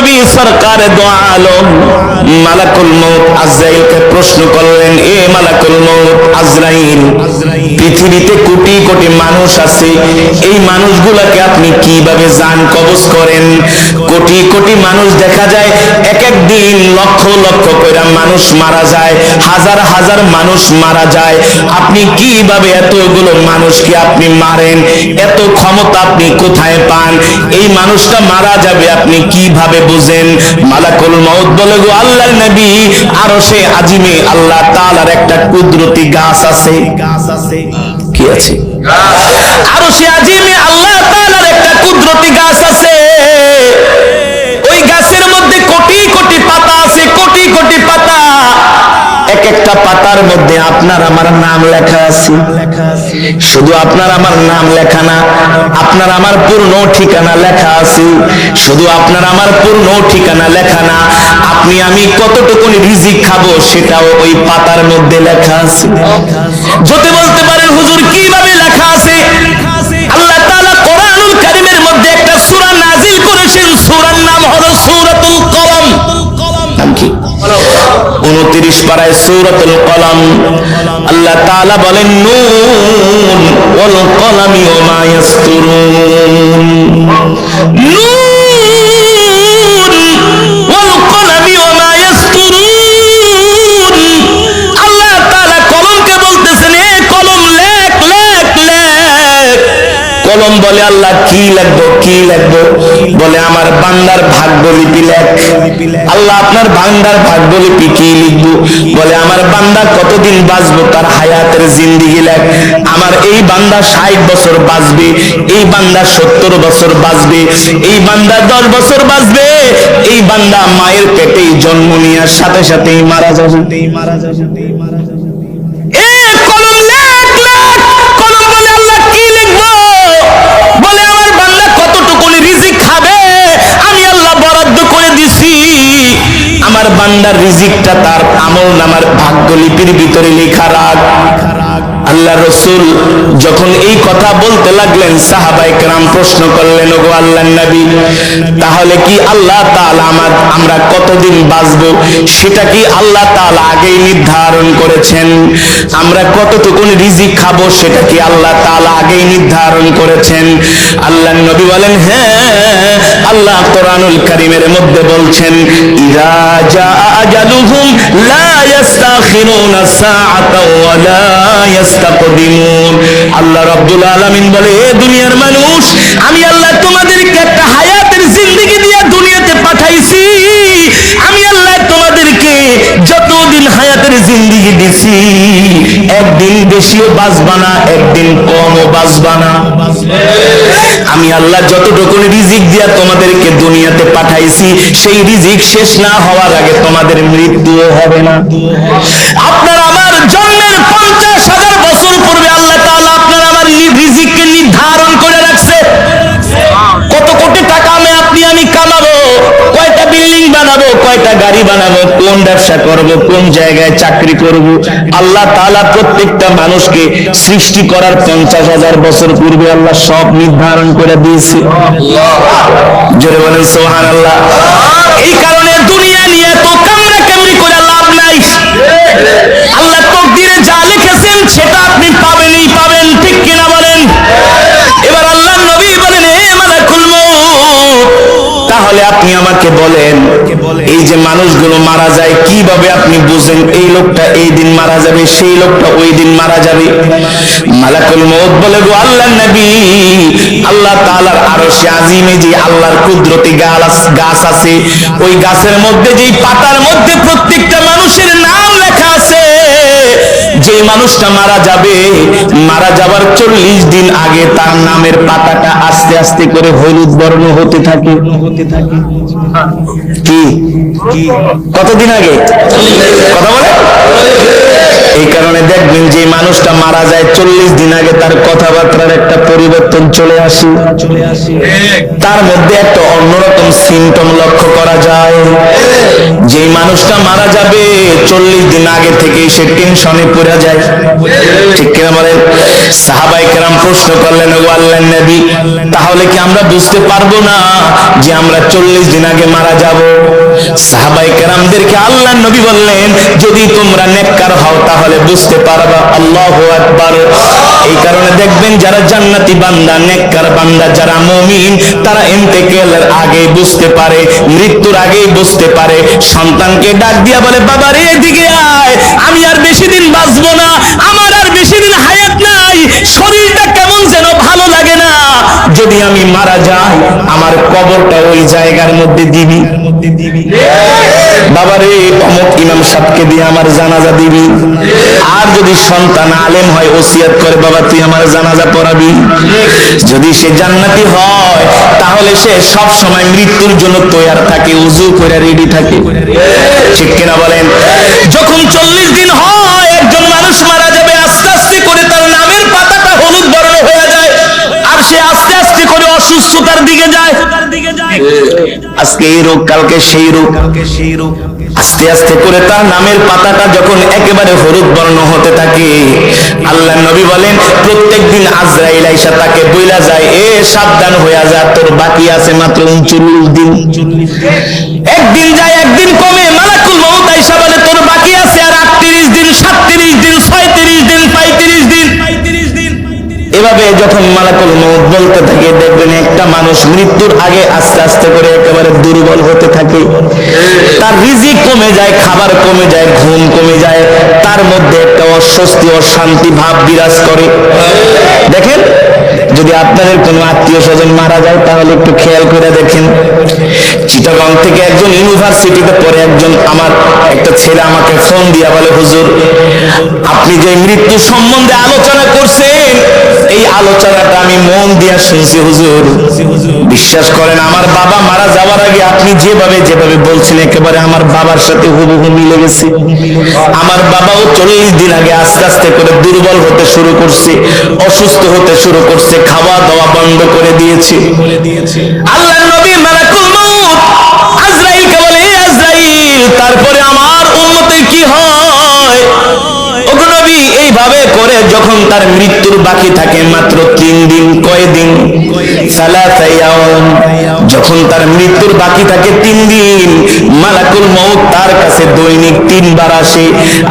নবী সরকার দো আলম মালাকুল মউত আজরাইলকে প্রশ্ন করলেন, এ মালাকুল মউত আজরাইল, পৃথিবীতে কোটি কোটি মানুষ আছে, এই মানুষগুলোকে আপনি কিভাবে জান কবজ করেন? কোটি কোটি মানুষ দেখা যায়, এক এক দিন লক্ষ লক্ষ কইরা মানুষ মারা যায়, হাজার হাজার মানুষ মারা যায়, আপনি কিভাবে এতগুলো মানুষকে আপনি মারেন? এত ক্ষমতা আপনি কোথায় পান? এই মানুষটা মারা যাবে আপনি কিভাবে বুঝেন? মালাকুল মউত বলে, গো আল্লাহর নবী, আরশে আজিমে আল্লাহ তাআলার একটা কুদরতি গাছ আছে। কি আছে? আরশে আজিমে আল্লাহ তাআলার একটা কুদরতি গাছ আছে। ওই গাছের মধ্যে কোটি কোটি পাতা আছে, কোটি কোটি পাতা। এক একটা পাতার মধ্যে আপনার আমার নাম লেখা আছে। শুধু আপনার আমার নাম লেখা না, আপনার আমার পূর্ণ ঠিকানা লেখা আছে। শুধু আপনার আমার পূর্ণ ঠিকানা লেখা না, আপনি আমি কতটুকু রিজিক খাবো সেটাও ওই পাতার মধ্যে লেখা আছে। যদি বলতে পারেন হুজুর কিভাবে লেখা আছে? আল্লাহ তাআলা কোরআনুল কারীমের মধ্যে একটা সূরা নাযিল করেছেন, সূরার নাম হলো সূরাতুল কলম। নাম কি? 29 পারায় সূরাতুল কলম। আল্লাহ তাআলা বলেন, নুন ওয়াল কলামি ওয়া মা ইয়াসতুরুন, নুন ওয়াল কলামি ওয়া মা ইয়াসতুরুন। আল্লাহ তাআলা কলমকে বলতেছেন, এ কলম লেখ লেখ লেখ। কলম বলে, আল্লাহ কি লিখবো কি লিখবো? বলে, আমার বান্দার ভাগ্যলিপি লেখ। আল্লাহ, আপনার বান্দার ভাগ্যলিপি কি লিখবো? বলে, আমার বান্দা কতদিন বাঁচবো তার হায়াতের জিন্দেগি লেখ। আমার এই বান্দা 60 বছর বাঁচবে, এই বান্দা 70 বছর বাঁচবে, এই বান্দা 10 বছর বাঁচবে, এই বান্দা মায়ের পেটেই জন্ম নেওয়ার সাথে সাথেই মারা যাবে। আমার বান্দার রিজিকটা তার আমলনামার ভাগ্যলিপির ভিতরে লেখা রাখ। আল্লাহ রাসূল যখন এই কথা বলতে লাগলেন, সাহাবায়ে কেরাম প্রশ্ন করলেন, ওগো আল্লাহর নবী, তাহলে কি আল্লাহ তাআলা আমরা কতদিন বাঁচবো সেটা কি আল্লাহ তাআলা আগেই নির্ধারণ করেছেন? আমরা কতটুকু রিজিক খাবো সেটা কি আল্লাহ তাআলা আগেই নির্ধারণ করেছেন? আল্লাহর নবী বলেন, হ্যাঁ, আল্লাহ কোরআনুল কারীমের মধ্যে বলছেন, ইযা জাআ আজালুহুম লা ইস্তাখিরুনা সাআতাও ওয়া লা ইস্তাকদিমুন। আল্লাহ রাব্বুল আলামিন বলে, এ দুনিয়ার মানুষ, আমি আল্লাহ তোমাদেরকে একটা হায়াতের জিন্দেগি দিয়ে দুনিয়াতে পাঠাইছি। আমি আল্লাহ তোমাদেরকে যতদিন হায়াতের জিন্দেগি দিছি, একদিন বেশিও বাঁচবা না, একদিন কমও বাঁচবা না। আমি আল্লাহ যতটুকু রিজিক দিয়া তোমাদেরকে দুনিয়াতে পাঠাইছি, সেই রিজিক শেষ না হওয়ার আগে তোমাদের মৃত্যুও হবে না। আপনার আমার জন্মের 50,000 বছর পূর্বে আল্লাহ তাআলা আপনার আমার রিজিককে নির্ধারণ করে রাখছে। কত কোটি টাকা আমি কামাবো, কয়টা বিল্ডিং বানাবো, কয়টা গাড়ি বানাবো, কোন ব্যবসা করব, কোন জায়গায় চাকরি করব, আল্লাহ তাআলা প্রত্যেকটা মানুষকে সৃষ্টি করার 50,000 বছর পূর্বে আল্লাহ সব নির্ধারণ করে দিয়েছে। জোরে বলেন সুবহানাল্লাহ। এই কারণে দুনিয়া নিয়ে তো কামড়াকামড়ি করে লাভ নাই। আল্লাহ তাকদীরে যা লিখেছেন সেটা আপনি পাবেনই পাবেন, ঠিক কিনা বলেন? এবার আল্লাহর নবী বলেন, হে মালাকুল মউত, তাহলে আপনি আমাকে বলেন, এই যে মানুষগুলো মারা যায় কিভাবে আপনি বুঝেন এই লোকটা এই দিন মারা যাবে, সেই লোকটা ওই দিন মারা যাবে? মালাকুল মউত বলে, গো আল্লাহর নবী, আল্লাহ তাআলার আরশে আজিমে যে আল্লাহর কুদরতি গাছ আছে, ওই গাছের মধ্যে যেই পাতার মধ্যে প্রত্যেকটা মানুষের নাম লেখা আছে, যে মানুষটা মারা যাবে, মারা যাবার 40 দিন আগে তার নামের পাতাটা আস্তে আস্তে করে হলুদ বর্ণ হতে থাকে। কি কতদিন আগে? কথা বলে। এই কারণে দেখবেন যে মানুষটা মারা যায় 40 দিন আগে তার কথাবার্তার একটা পরিবর্তন চলে আসে, তার মধ্যে একটা অন্যরকম সিমটম লক্ষ্য করা যায়। যেই মানুষটা মারা যাবে 40 দিন আগে থেকে সে টেনশনে পড়ে যায়, ঠিক কিনা বলেন? সাহাবায়ে কেরাম প্রশ্ন করলেন, ও আল্লাহর নবী, তাহলে কি আমরা বুঝতে পারবো না যে আমরা 40 দিন আগে মারা যাব? সাহাবায়ে কেরামদেরকে আল্লাহর নবী বললেন, যদি তোমরা নেককার হও তাহলে বুঝতে পারবা। আল্লাহু আকবার। এই কারণে দেখবেন যারা জান্নাতি বান্দা, নেককার বান্দা, যারা মুমিন, তারা ইন্তেকালের আগে বুঝতে পারে, মৃত্যুর আগেই বুঝতে পারে। সন্তানকে ডাক দিয়া বলে, বাবা রে এদিকে আয়, আমি আর বেশি দিন বাঁচবো না, আমার আর বেশি দিন হায়াত নাই, শরীরটা কেমন যেন ভালো লাগে না, যদি আমি মারা যাই আমার কবরটা ওই জায়গার মধ্যে দিবি। বাবারে অমুক ইমাম সাহেবকে দিয়ে আমার জানাজা দিবি। আর যদি সন্তান আলেম হয় ওসিয়ত করে, বাবা তুই আমার জানাজা পড়াবি। যদি সে জান্নাতি হয় তাহলে সে সব সময় মৃত্যুর জন্য তৈয়ার থাকে, উযু করে রেডি থাকে, ঠিক কিনা বলেন? যখন 40 দিন হয় একজন মানুষ মারা যাবে, আস্তে আস্তে করে তার নামের পাতাটা হলুদ বর্ণ হয়ে যায়, আর সে আস্তে আস্তে করে অসুস্থতার দিকে যায়। আজকে এই রোগ, কালকে সেই রোগ, আস্তে আস্তে করে তার নামের পাতাটা যখন একেবারে হলুদ বর্ণ হতে থাকে, আল্লাহর নবী বলেন প্রত্যেকদিন আজরাইল আইসা তাকে বইলা যায়, এ সাবধান হইয়া যা, তোর বাকি আছে মাত্র 39 দিন। একদিন যায়, একদিন কমে, মালাকুল মউত আইসা বলে তোর বাকি আছে আর 38 দিন, 37 দিন, 36 দিন, 35 দিন। এভাবে যখন মালাকুল মউত বলতে থাকে, দেখবেন একটা মানুষ মৃত্যুর আগে আস্তে আস্তে করে একেবারে দুর্বল হতে থাকে, তার রিজিক কমে যায়, খাবার কমে যায়, ঘুম কমে যায়, তার মধ্যে একটা অস্বস্তি, অশান্তি ভাব বিরাজ করে। দেখেন, যদি আপনাদের কোনো আত্মীয় স্বজন মারা যায় তাহলে একটু খেয়াল করে দেখেন। চিটাগং থেকে একজন ইউনিভার্সিটিতে পড়ে একজন আমার একটা ছেলে আমাকে ফোন দিয়া বলে, হুজুর আপনি যে মৃত্যু সম্বন্ধে আলোচনা করছেন, এই আলোচনাটা আমি মন দিয়া শুনছি হুজুর। বিশ্বাস করেন, আমার বাবা মারা যাওয়ার আগে আপনি যেভাবে যেভাবে বলছেন একেবারে আমার বাবার সাথে হুবহু মিলে গেছে। আমার বাবাও 40 দিন আগে আস্তে আস্তে করে দুর্বল হতে শুরু করছে, অসুস্থ হতে শুরু করছে, খাওয়া দাওয়া বন্ধ করে দিয়েছে। আল্লাহর নবী মালাকুল মউত আজরাইলকে বলে, এ আজরাইল, তারপরে আমার উম্মতের কি হয়? ওগো নবী, এইভাবে করে যখন তার মৃত্যুর বাকি থাকে মাত্র 3 দিন, কয়দিন? সালাসা ইয়াউম। যখন তার মৃত্যুর বাকি থাকে 3 দিন, মালাকুল মউত তার কাছে দৈনিক 3 বার আসে।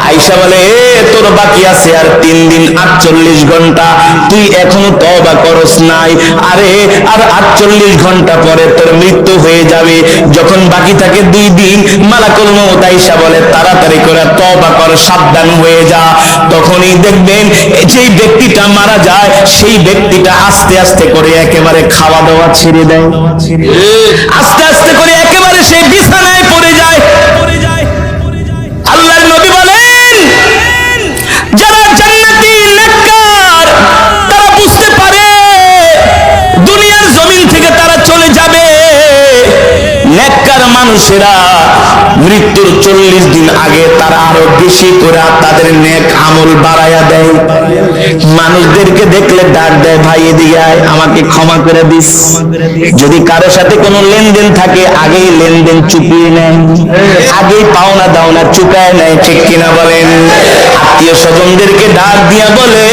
আয়েশা বলে, এ তোর বাকি আছে আর 3 দিন, 48 ঘন্টা, তুই এখনো তওবা করস নাই। আরে আর 48 ঘন্টা পরে তোর মৃত্যু হয়ে যাবে। যখন বাকি থাকে 2 দিন, মালাকুল মউত আয়েশা বলে, তাড়াতাড়ি করে তওবা কর, সাবধান হয়ে যা। তখনই দেখবেন যেই ব্যক্তিটা মারা যায় সেই ব্যক্তিটা আস্তে আস্তে করে একেবারে খাওয়া দাওয়া ছেড়ে দেয়, আস্তে আস্তে করে একেবারে সেই বিছানায় পড়ে যায়। আল্লাহর নবী বলেন, যারা জান্নাতি নেককার তারা বুঝতে পারে দুনিয়ার জমিন থেকে তারা চলে যাবে। নেককার মানুষেরা মৃত্যুর 40 দিন আগে তারা আরো বেশি করে তাদের নেক আমল বাড়ায়া দেয়। মানুষদেরকে দেখলে ডাক দেয়, ভাই এদিকে আয়, আমাকে ক্ষমা করে দিস। যদি কারো সাথে কোনো লেনদেন থাকে আগেই লেনদেন চুকিয়ে নেয়, আগেই পাওনা দাওনা চুকায় নেয়, ঠিক কিনা বলেন? আত্মীয় স্বজনদেরকে ডাক দিয়া বলে,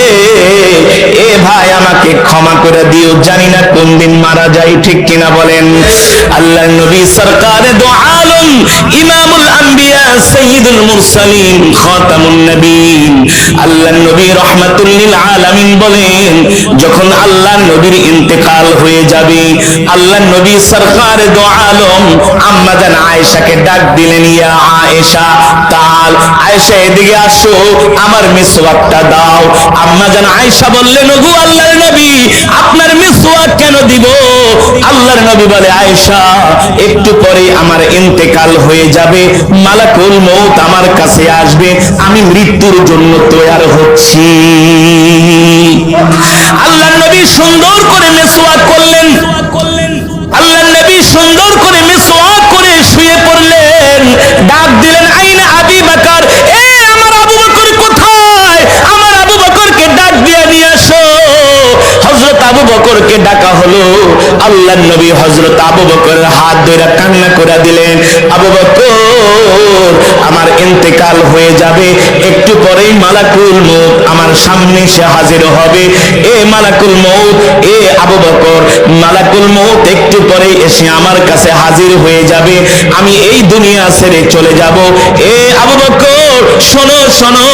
এ ভাই আমাকে ক্ষমা করে দিও, জানি না কোন দিন মারা যায়, ঠিক কিনা বলেন? আল্লাহর নবী সরকারে দো আলম, ইমামুল আম্বিয়া, সাইয়্যিদুল মুরসালিন, খাতামুন নবীন, আল্লাহর নবী রাহমাতুল লিল আলামিন বলেন, যখন আল্লাহর নবীর ইন্তেকাল হয়ে যাবে, আল্লাহর নবী সরকারে দো আলম আম্মা জান আয়েশাকে ডাক দিলেন, ইয়া আয়েশা তাল, আয়েশা এদিকে আসো, আমার মিসওয়াকটা দাও। আম্মা জান আয়েশা বললেন, ওগো আল্লাহর নবী, আপনার মিসওয়াক কেন দিব? আল্লাহর নবী বলে, আয়েশা একটু পরে আমার ইন্তেকাল হয়ে যাবে, মালাকুল মউত আমার কাছে আসবে, আমি মৃত্যুর জন্য তৈয়ার হচ্ছি। আল্লাহর নবী সুন্দর করে মিসওয়াক করলেন, আল্লাহর নবী সুন্দর করে মিসওয়াক করে শুয়ে পড়লেন। ডাক দিলেন, আইনা আবি বকর, এ আমার আবু বকর কোথায়? আমার আবু বকরকে ডাক দিয়ে নিয়ে আসো। হযরত আবু বকরকে ডাকা হলো। আল্লাহর নবী হযরত আবু বকরের হাত ধরে কান্না করে দিলেন, আবু বকর আমার ইন্তেকাল হয়ে যাবে, একটু পরেই মালাকুল মউত আমার সামনে সে হাজির হবে। এ মালাকুল মউত, এ আবু বকর, মালাকুল মউত একটু পরেই এসে আমার কাছে হাজির হয়ে যাবে, আমি এই দুনিয়া ছেড়ে চলে যাব। এ আবু বকর শোনো শোনো,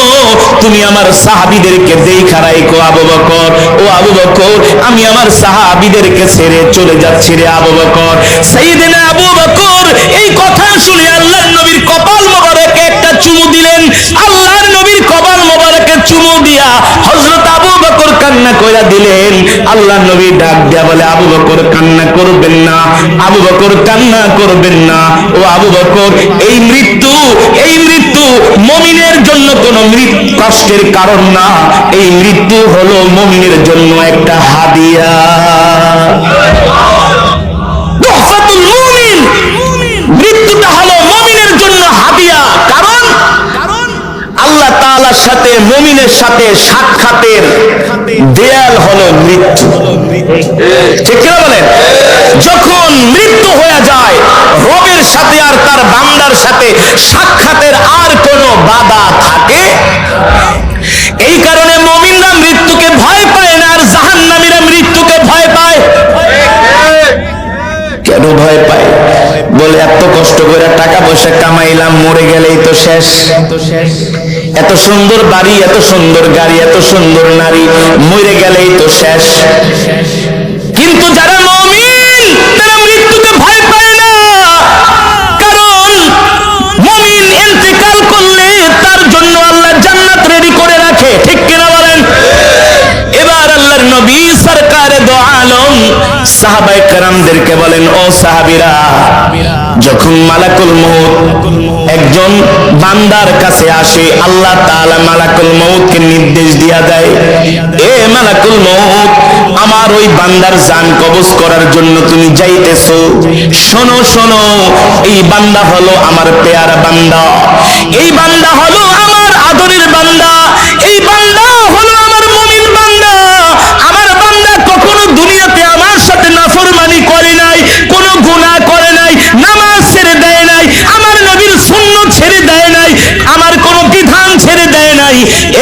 তুমি আমার সাহাবীদেরকে দেখা রাখো আবু বকর। ও আবু বকর, আমি আমার সাহাবীদেরকে ছেড়ে চলে যাচ্ছি রে আবু বকর। সাইয়েদনা আবু বকর এই কথা শুনে আল্লাহর নবীর কপাল মোবারকে একটা চুমু দিলেন। আল্লাহর নবীর কপাল মোবারকে চুমু দিয়া হযরত আবু বকর কান্না কইরা দিলেন। আল্লাহর নবী ডাক দিয়া বলে, আবু বকর কান্না করবেন না, আবু বকর কান্না করবেন না। ও আবু বকর, এই মৃত্যু মুমিনের জন্য কোনো কষ্টের কারণ না, এই মৃত্যু হলো মুমিনের জন্য একটা হাদিয়া। তুহফাতুল মুমিন, মৃত্যুটা হলো মুমিনের জন্য হাদিয়া। কারণ আল্লাহ তাআলার সাথে মুমিনের সাথে সাক্ষাতের দেয়াল হলো মৃত্যু। ঠিক কি বলেন? যখন মৃত্যু হয়ে যায়, রবের সাথে আর তার বান্দার সাথে সাক্ষাতের আর কোনো বাধা থাকে। এই কারণে মুমিনরা মৃত্যুকে ভয় পায় না, আর জাহান্নামীরা মৃত্যুকে ভয় পায়। কেন ভয় পায়? বলে এত কষ্ট করে টাকা পয়সা কামাইলাম, মরে গেলেই তো শেষ। এত সুন্দর বাড়ি, এত সুন্দর গাড়ি, এত সুন্দর নারী, মরে গেলেই তো শেষ। কিন্তু যারা মুমিন তারা মৃত্যুকে ভয় পায় না, কারণ মুমিন ইন্তেকাল করলে তার জন্য আল্লাহ জান্নাত রেডি করে রাখে। ঠিক কিনা বলেন? এবার আল্লাহর নবী সরকারে দো আলম সাহাবায়ে কেরামদেরকে বলেন, ও সাহাবীরা, যখন মালাকুল মউত একজন বান্দার কাছে আসে, আল্লাহ তাআলা মালাকুল মউতকে নির্দেশ দিয়া দেয়, এ মালাকুল মউত, আমার ওই বান্দার জান কবজ করার জন্য তুমি যাইতেছো। শোনো শোনো, এই বান্দা হলো আমার পেয়ারা বান্দা, এই বান্দা হলো আমার আদরের বান্দা, এই বান্দা হলো আমার মুমিন বান্দা। আমার বান্দা কখনো দুনিয়াতে আমার সাথে নাফরমানি করে নাই, কোনো গুনাহ করে নাই, নামাজ ছেড়ে দেয় নাই, আমার নবীর সুন্নাত ছেড়ে দেয় নাই, আমার কোনো বিধান ছেড়ে দেয় নাই।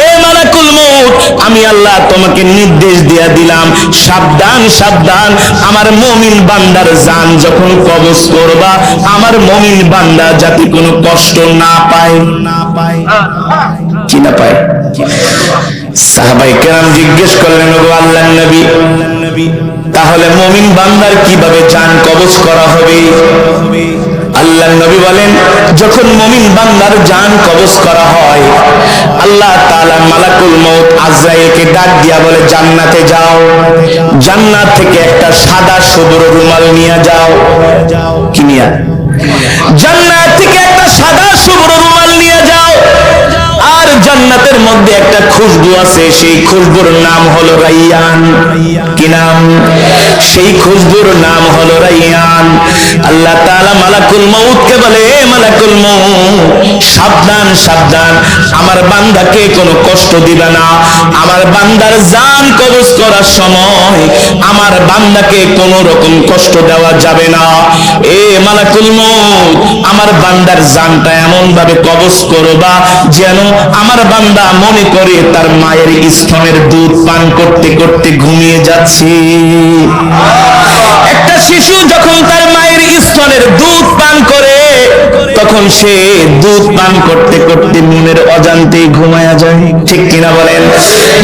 এ মালাকুল মউত, আমি আল্লাহ তোমাকে নির্দেশ দিয়া দিলাম, সাবধান সাবধান, আমার মুমিন বান্দার জান যখন কবজ করবা, আমার মুমিন বান্দা যাতে কোনো কষ্ট না পায়। কি না পায়? সাহাবায়ে কেরাম জিজ্ঞেস করলেন, ও আল্লাহর নবী, তাহলে মুমিন বান্দার কিভাবে জান কবজ করা হবে? আল্লাহর নবী বলেন, যখন মুমিন বান্দার জান কবজ করা হয়, আল্লাহ তাআলা মালাকুল মউত আজরাইলকে ডাক দিয়া বলে, জান্নাতে যাও, জান্নাত থেকে একটা সাদা শুভ্র রুমাল নিয়ে যাও। কি নিয়া? জান্নাত থেকে একটা সাদা শুভ্র রুমাল নিয়ে যাও। আর জান্নাতের মধ্যে একটা খুশবু আছে, সেই খুশবুর নাম হলো রাইয়ান। কি নাম? সেই খুশবুর নাম হলো রাইয়ান। আল্লাহ তাআলা মালাকুল মউতকে বলে, এ মালাকুল মউত, সাবধান সাবধান, আমার বান্দাকে কোনো কষ্ট দিবে না, আমার বান্দার জান কবজ করার সময় আমার বান্দাকে কোনো রকম কষ্ট দেওয়া যাবে না। এ মালাকুল মউত, আমার বান্দার জানটা এমন ভাবে কবজ করবা যেন আমার বান্দা মনে করে তার মায়ের স্তনের দুধ পান করতে করতে ঘুমিয়ে যাচ্ছে। একটা শিশু যখন তার মায়ের স্তনের দুধ পান করে, তখন সে দুধ পান করতে করতে মনের অজান্তেই ঘুমায়া যায়। ঠিক কিনা বলেন?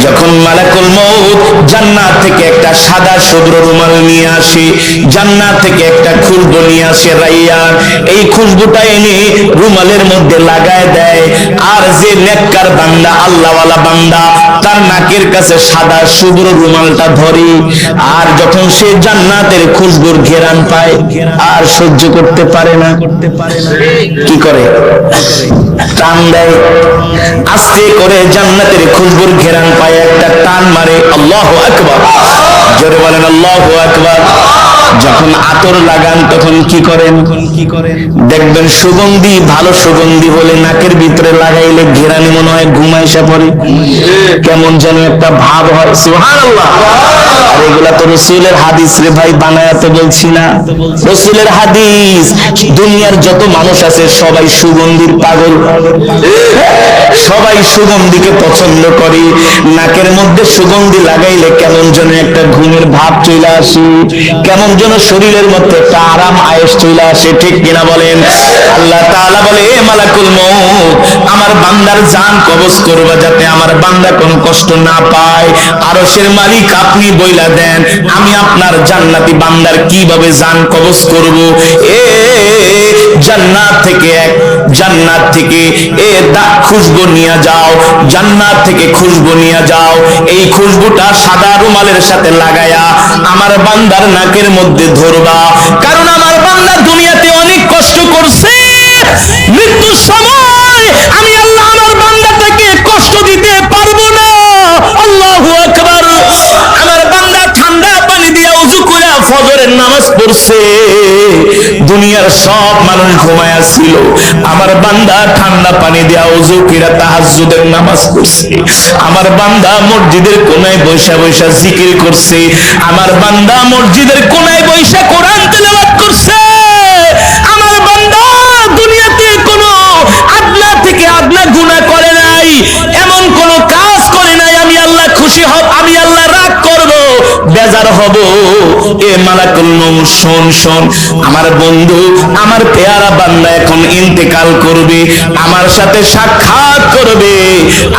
যখন মালাকুল মউত জান্নাত থেকে একটা সাদা শুভ্র রুমাল নিয়ে আসে, জান্নাত থেকে একটা খুশবু নিয়ে আসে রাইয়ান, এই খুশবুটা এনে রুমালের মধ্যে লাগায় দেয়। আর যে নেককার বান্দা, আল্লাহওয়ালা বান্দা, তার নাকের কাছে সাদা শুভ্র রুমালটা ধরে, আর যখন সে জান্নাতের খুশবুর ঘেরান পায় আর সহ্য করতে পারে না। কি করে? টান দেয়, আস্তে করে জান্নাতের খুশবুর ঘেরান পায়, একটা টান মারে। আল্লাহু আকবার, জোরে বলেন আল্লাহু আকবার। যখন আতর লাগান তখন কি করেন? দেখবেন সুগন্ধি, ভালো সুগন্ধি হলে নাকের ভিতরে লাগাইলে ঘেরানি মনে হয় ঘুমাইসা পড়ে, কেমন যেন একটা ভাব হয়। সুবহানাল্লাহ। আর এগুলা তো রাসূলের হাদিস রে ভাই, বানায়াতে বলছি না, রাসূলের হাদিস। দুনিয়ার যত মানুষ আছে সবাই সুগন্ধির পাগল, সবাই সুগন্ধিকে পছন্দ করে। নাকের মধ্যে সুগন্ধি লাগাইলে কেমন যেন একটা ঘুমের ভাব চলে আসে, কেমন যেন শরীরের মধ্যে একটা আরাম আয়েশ চলে আসে, ঠিক কিনা বলেন? আল্লাহ তাআলা বলে, এ মালাকুল মউত, আমার বান্দার জান কবজ করবা যাতে আমার বান্দা কোনো কষ্ট না পায়। আরশের মালিক আপনি বইলা দেন, আমি আপনার জান্নাতি বান্দার কিভাবে জান কবজ করব? জান্নাত থেকে খুশবু নিয়ে যাও, জান্নাত থেকে খুশবু নিয়ে যাও। এই খুশবুটা সাদা রুমালের সাথে লাগায়া আমার বান্দার নাকের মধ্যে ধরবা, কারণ আমার বান্দা দুনিয়াতে অনেক কষ্ট করছে। মৃত্যুর সময় আমি আল্লাহ আমার বান্দাটাকে কষ্ট দিতে পারবো না। আল্লাহু আকবার। আমার বান্দা ঠান্ডা পানি দিয়ে ওযু করে ফজরের নামাজ পড়ছে, দুনিয়ার সব মানুষ ঘুমায়া ছিল, আমার বান্দা ঠান্ডা পানি দিয়া ওযু করে তাহাজ্জুদের নামাজ পড়ছে। আমার বান্দা মসজিদের কোনায় বৈশা বৈশা জিকির করছে, আমার বান্দা মসজিদের কোনায় বৈশা কোরআন তেলাওয়াত করছে। আমার বান্দা দুনিয়াতে কোনো আদনা থেকে আদনা গুনাহ করে নাই, এমন কোন কাজ করে নাই আমি আল্লাহ খুশি হব, আমি আল্লাহ রাগ করব, বেজার হব। এ মালাকুল মউত, শোন, আমার বন্ধু, আমার পেয়ারা বান্দা এখন ইন্তেকাল করবে, আমার সাথে সাক্ষাৎ করবে।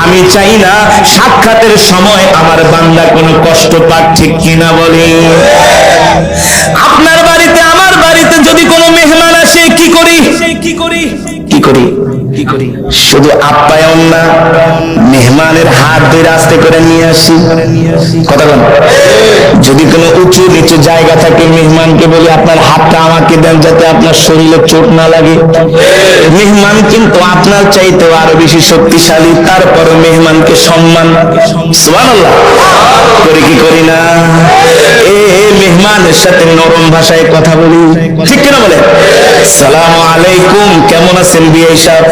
আমি চাই না সাক্ষাতের সময় আমার বান্দা কোনো কষ্ট পাক, ঠিক কিনা বলে? আপনার বাড়িতে, আমার বাড়িতে যদি কোনো মেহমান আসে কি করি? শুধু আপ্যায়ন না, মেহমানের হাত ধরে আস্তে করে নিয়ে আসি। কথা বলেন। যদি কোনো উঁচু নিচু জায়গা থাকে, মেহমানকে বলি আপনার হাতটা আমাকে দেন যাতে আপনার শরীরে চোট না লাগে। মেহমান কিন্তু আপনার চাইতেও আরো বেশি শক্তিশালী, তারপরও মেহমানকে সম্মান। সুবহানাল্লাহ। করি কি করি না? মেহমানের সাথে নরম ভাষায় কথা বলি, ঠিক কিনা বলে? সালামু আলাইকুম, কেমন আছেন বিআই সাহেব?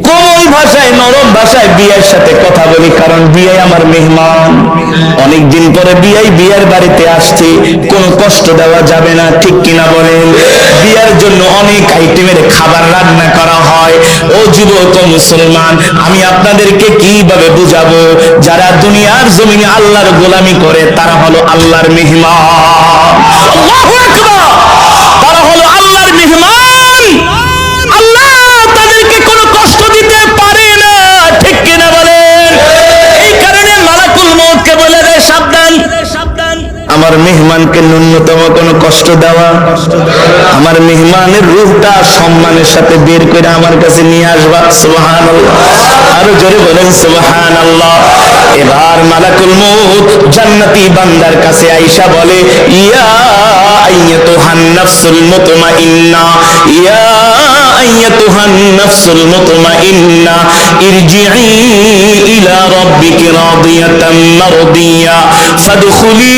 কোমল ভাষায়, নরম ভাষায় বিআইয়ের সাথে কথা বলি, কারণ বিআই আমার মেহমান। অনেকদিন পরে বিআইয়ের বাড়িতে আসছে, কোনো কষ্ট দেওয়া যাবে না, ঠিক কিনা বলেন? বিয়ার জন্য অনেক আইটেমের খাবার রান্না করা হয়। ও যুবক ও মুসলমান, আমি আপনাদেরকে কিভাবে বুঝাবো? যারা দুনিয়ার জমিনে আল্লাহর গোলামি করে তারা হলো আল্লাহর মেহমান। আল্লাহু আকবার। তারা হলো আল্লাহর মেহমান। আল্লাহ তাদেরকে কোনো কষ্ট দিতে পারে না, ঠিক কিনা বলেন? এই কারণে মালাকুল মউতকে বলে দেয়, সাবধান, আমার মেহমানকে ন্যূনতম কোনো কষ্ট দেওয়া, আমার মেহমানের রূহটা সম্মানের সাথে বের করে আমার কাছে নিয়ে আসবা। সুবহানাল্লাহ। আরো জোরে বলেন সুবহানাল্লাহ। এবার মালাকুল মউত জান্নাতি বান্দার কাছে আয়েশা বলে, ইয়া আইয়াতুহান নাফসুল মুতমাইন্না, ইয়া আইয়াতুহান নাফসুল মুতমাইন্না, ইরজিই ইলা রাব্বিকি রাদিয়াতাম মারদিয়া ফাদখুলি